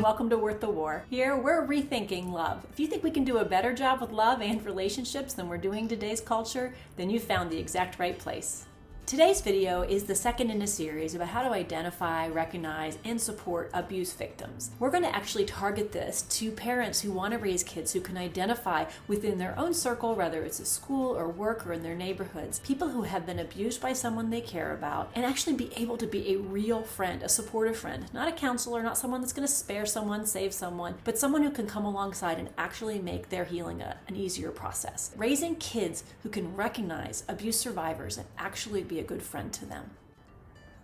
Welcome to Worth the War. Here, we're rethinking love. If you think we can do a better job with love and relationships than we're doing in today's culture, then you found the exact right place. Today's video is the second in a series about how to identify, recognize, and support abuse victims. We're going to actually target this to parents who want to raise kids who can identify within their own circle, whether it's at school or work or in their neighborhoods, people who have been abused by someone they care about, and actually be able to be a real friend, a supportive friend, not a counselor, not someone that's going to spare someone, save someone, but someone who can come alongside and actually make their healing an easier process. Raising kids who can recognize abuse survivors and actually be a good friend to them.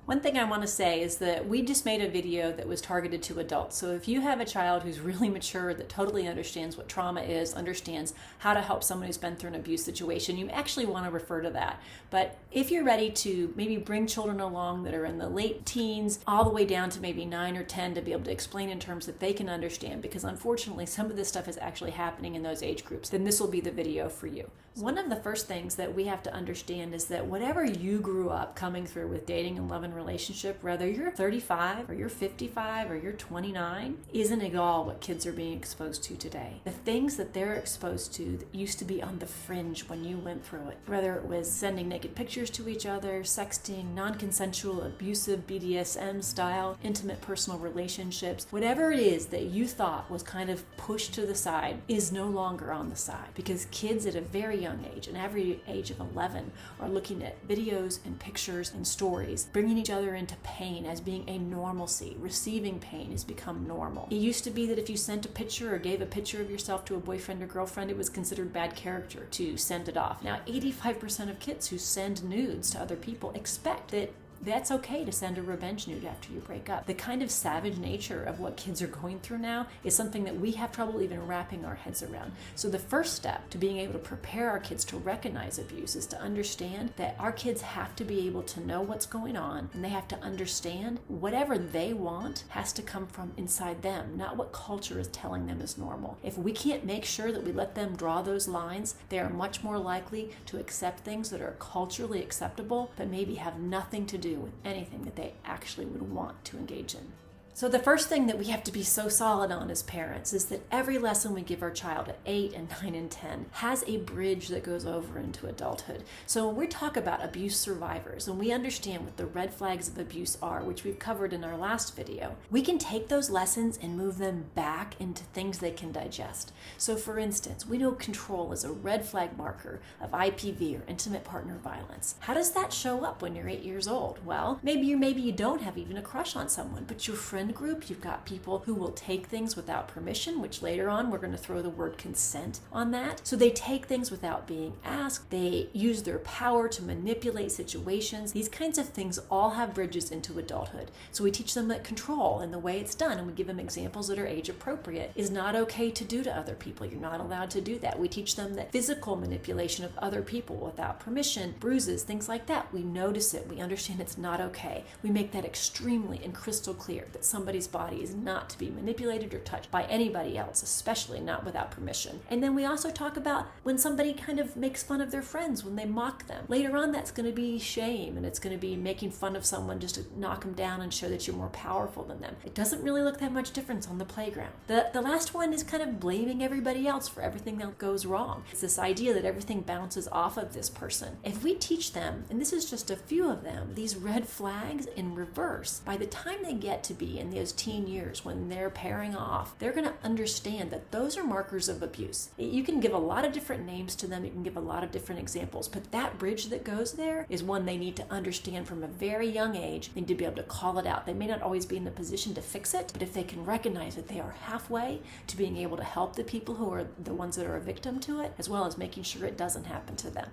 One thing I want to say is that we just made a video that was targeted to adults. So if you have a child who's really mature, that totally understands what trauma is, understands how to help someone who's been through an abuse situation, you actually want to refer to that. But if you're ready to maybe bring children along that are in the late teens, all the way down to maybe 9 or 10 to be able to explain in terms that they can understand, because unfortunately some of this stuff is actually happening in those age groups, then this will be the video for you. One of the first things that we have to understand is that whatever you grew up coming through with dating and love and relationship, whether you're 35 or you're 55 or you're 29, isn't at all what kids are being exposed to today. The things that they're exposed to that used to be on the fringe when you went through it, whether it was sending naked pictures to each other, sexting, non-consensual, abusive BDSM style, intimate personal relationships, whatever it is that you thought was kind of pushed to the side is no longer on the side, because kids at a very young age, an average age of 11, are looking at videos and pictures and stories, bringing each other into pain as being a normalcy. Receiving pain has become normal. It used to be that if you sent a picture or gave a picture of yourself to a boyfriend or girlfriend, it was considered bad character to send it off. Now, 85% of kids who send nudes to other people expect that that's okay to send a revenge nude after you break up. The kind of savage nature of what kids are going through now is something that we have trouble even wrapping our heads around. So the first step to being able to prepare our kids to recognize abuse is to understand that our kids have to be able to know what's going on, and they have to understand whatever they want has to come from inside them, not what culture is telling them is normal. If we can't make sure that we let them draw those lines, they are much more likely to accept things that are culturally acceptable but maybe have nothing to do with anything that they actually would want to engage in. So the first thing that we have to be so solid on as parents is that every lesson we give our child at 8 and 9 and 10 has a bridge that goes over into adulthood. So when we talk about abuse survivors and we understand what the red flags of abuse are, which we've covered in our last video, we can take those lessons and move them back into things they can digest. So for instance, we know control is a red flag marker of IPV or intimate partner violence. How does that show up when you're 8 years old? Well, maybe you don't have even a crush on someone, but your friend group, you've got people who will take things without permission, which later on we're going to throw the word consent on that. So they take things without being asked. They use their power to manipulate situations. These kinds of things all have bridges into adulthood. So we teach them that control and the way it's done, and we give them examples that are age appropriate, is not okay to do to other people. You're not allowed to do that. We teach them that physical manipulation of other people without permission, bruises, things like that, we notice it. We understand it's not okay. We make that extremely and crystal clear that somebody's body is not to be manipulated or touched by anybody else, especially not without permission. And then we also talk about when somebody kind of makes fun of their friends, when they mock them. Later on, that's going to be shame, and it's going to be making fun of someone just to knock them down and show that you're more powerful than them. It doesn't really look that much difference on the playground. The last one is kind of blaming everybody else for everything that goes wrong. It's this idea that everything bounces off of this person. If we teach them, and this is just a few of them, these red flags in reverse, by the time they get to be in those teen years when they're pairing off, they're going to understand that those are markers of abuse. You can give a lot of different names to them, you can give a lot of different examples, but that bridge that goes there is one they need to understand from a very young age. They need to be able to call it out. They may not always be in the position to fix it, but if they can recognize that they are halfway to being able to help the people who are the ones that are a victim to it, as well as making sure it doesn't happen to them.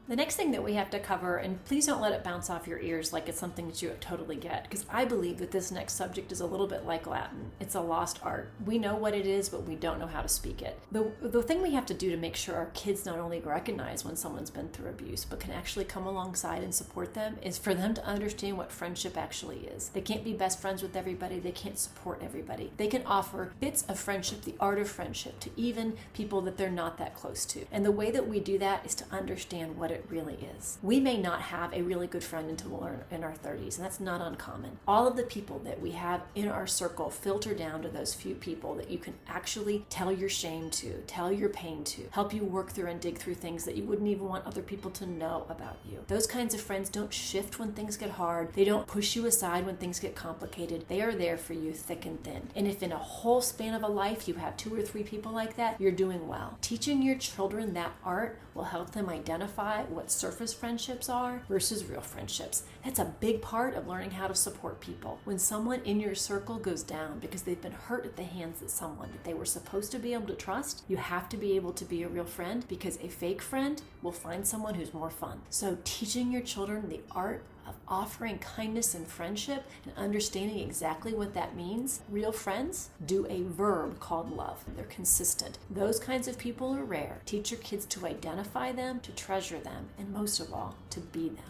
The next thing that we have to cover, and please don't let it bounce off your ears like it's something that you totally get, because I believe that this next subject is a little bit like Latin. It's a lost art. We know what it is, but we don't know how to speak it. The thing we have to do to make sure our kids not only recognize when someone's been through abuse, but can actually come alongside and support them, is for them to understand what friendship actually is. They can't be best friends with everybody. They can't support everybody. They can offer bits of friendship, the art of friendship, to even people that they're not that close to. And the way that we do that is to understand what it it really is. We may not have a really good friend until we're in our 30s, and that's not uncommon. All of the people that we have in our circle filter down to those few people that you can actually tell your shame to, tell your pain to, help you work through and dig through things that you wouldn't even want other people to know about you. Those kinds of friends don't shift when things get hard. They don't push you aside when things get complicated. They are there for you thick and thin. And if in a whole span of a life you have 2 or 3 people like that, you're doing well. Teaching your children that art will help them identify what surface friendships are versus real friendships. That's a big part of learning how to support people. When someone in your circle goes down because they've been hurt at the hands of someone that they were supposed to be able to trust, you have to be able to be a real friend, because a fake friend will find someone who's more fun. So teaching your children the art of offering kindness and friendship and understanding exactly what that means. Real friends do a verb called love. They're consistent. Those kinds of people are rare. Teach your kids to identify them, to treasure them, and most of all, to be them.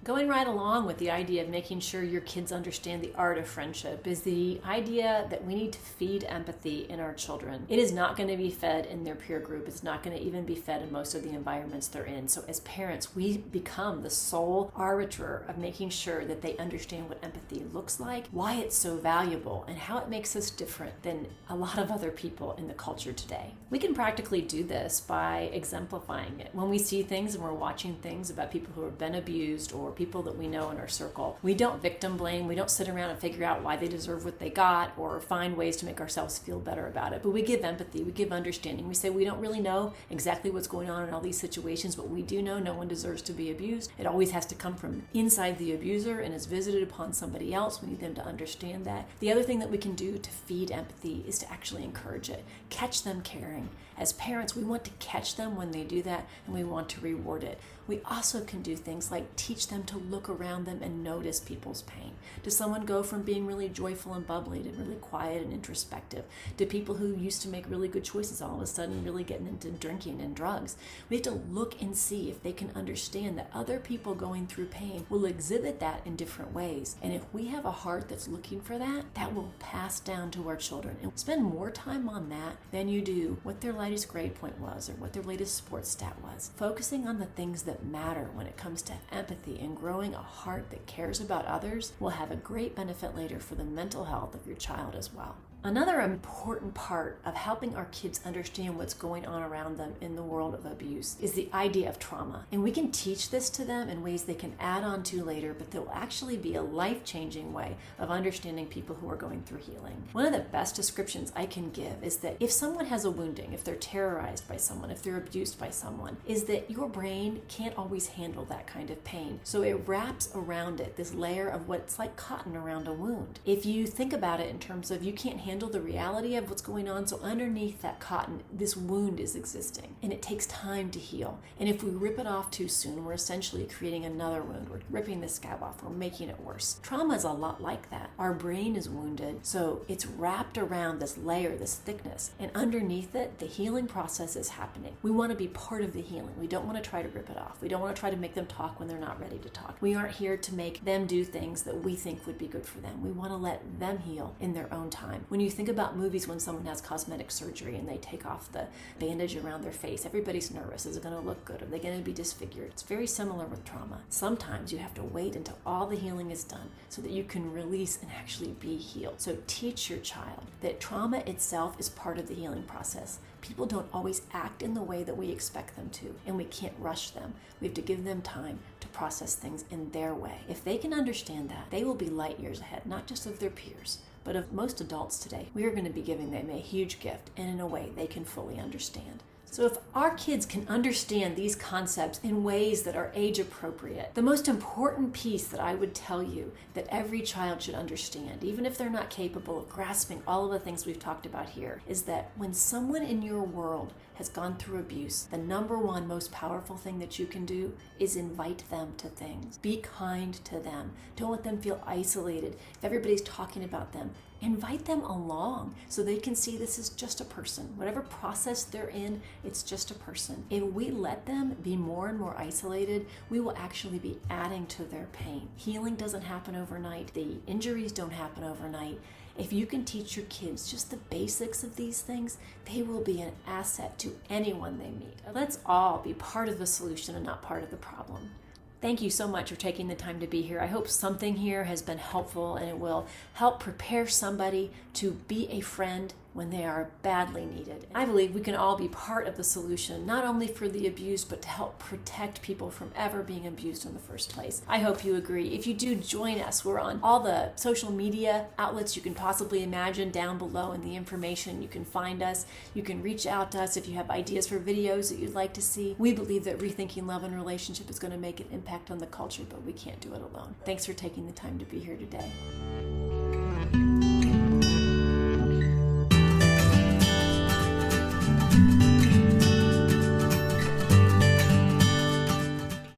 Going right along with the idea of making sure your kids understand the art of friendship is the idea that we need to feed empathy in our children. It is not going to be fed in their peer group. It's not going to even be fed in most of the environments they're in. So as parents, we become the sole arbiter of making sure that they understand what empathy looks like, why it's so valuable, and how it makes us different than a lot of other people in the culture today. We can practically do this by exemplifying it. When we see things and we're watching things about people who have been abused or people that we know in our circle, we don't victim blame. We don't sit around and figure out why they deserve what they got or find ways to make ourselves feel better about it. But we give empathy, we give understanding. We say we don't really know exactly what's going on in all these situations, but we do know no one deserves to be abused. It always has to come from inside the abuser and is visited upon somebody else. We need them to understand that. The other thing that we can do to feed empathy is to actually encourage it. Catch them caring. As parents, we want to catch them when they do that, and we want to reward it. We also can do things like teach them to look around them and notice people's pain. Does someone go from being really joyful and bubbly to really quiet and introspective? Do people who used to make really good choices all of a sudden really getting into drinking and drugs? We have to look and see if they can understand that other people going through pain will exhibit that in different ways. And if we have a heart that's looking for that, that will pass down to our children. And spend more time on that than you do what their latest grade point was or what their latest sports stat was. Focusing on the things that matter when it comes to empathy and growing a heart that cares about others will have a great benefit later for the mental health of your child as well. Another important part of helping our kids understand what's going on around them in the world of abuse is the idea of trauma. And we can teach this to them in ways they can add on to later, but there will actually be a life-changing way of understanding people who are going through healing. One of the best descriptions I can give is that if someone has a wounding, if they're terrorized by someone, if they're abused by someone, is that your brain can't always handle that kind of pain. So it wraps around it this layer of what's like cotton around a wound. If you think about it in terms of you can't handle the reality of what's going on, so underneath that cotton, this wound is existing, and it takes time to heal. And if we rip it off too soon, we're essentially creating another wound. We're ripping the scab off, we're making it worse. Trauma is a lot like that. Our brain is wounded, so it's wrapped around this layer, this thickness, and underneath it, the healing process is happening. We want to be part of the healing. We don't want to try to rip it off. We don't want to try to make them talk when they're not ready to talk. We aren't here to make them do things that we think would be good for them. We want to let them heal in their own time. When you think about movies when someone has cosmetic surgery and they take off the bandage around their face, everybody's nervous. Is it going to look good? Are they going to be disfigured? It's very similar with trauma. Sometimes you have to wait until all the healing is done so that you can release and actually be healed. So teach your child that trauma itself is part of the healing process. People don't always act in the way that we expect them to, and we can't rush them. We have to give them time to process things in their way. If they can understand that, they will be light years ahead, not just of their peers, but of most adults today. We are going to be giving them a huge gift, and in a way they can fully understand. So if our kids can understand these concepts in ways that are age appropriate, the most important piece that I would tell you that every child should understand, even if they're not capable of grasping all of the things we've talked about here, is that when someone in your world has gone through abuse, the number one most powerful thing that you can do is invite them to things. Be kind to them. Don't let them feel isolated. If everybody's talking about them, invite them along so they can see this is just a person. Whatever process they're in, it's just a person. If we let them be more and more isolated, we will actually be adding to their pain. Healing doesn't happen overnight. The injuries don't happen overnight. If you can teach your kids just the basics of these things, they will be an asset to anyone they meet. Let's all be part of the solution and not part of the problem. Thank you so much for taking the time to be here. I hope something here has been helpful and it will help prepare somebody to be a friend when they are badly needed. I believe we can all be part of the solution, not only for the abused, but to help protect people from ever being abused in the first place. I hope you agree. If you do, join us. We're on all the social media outlets you can possibly imagine down below in the information. You can find us. You can reach out to us if you have ideas for videos that you'd like to see. We believe that rethinking love and relationship is going to make an impact on the culture, but we can't do it alone. Thanks for taking the time to be here today.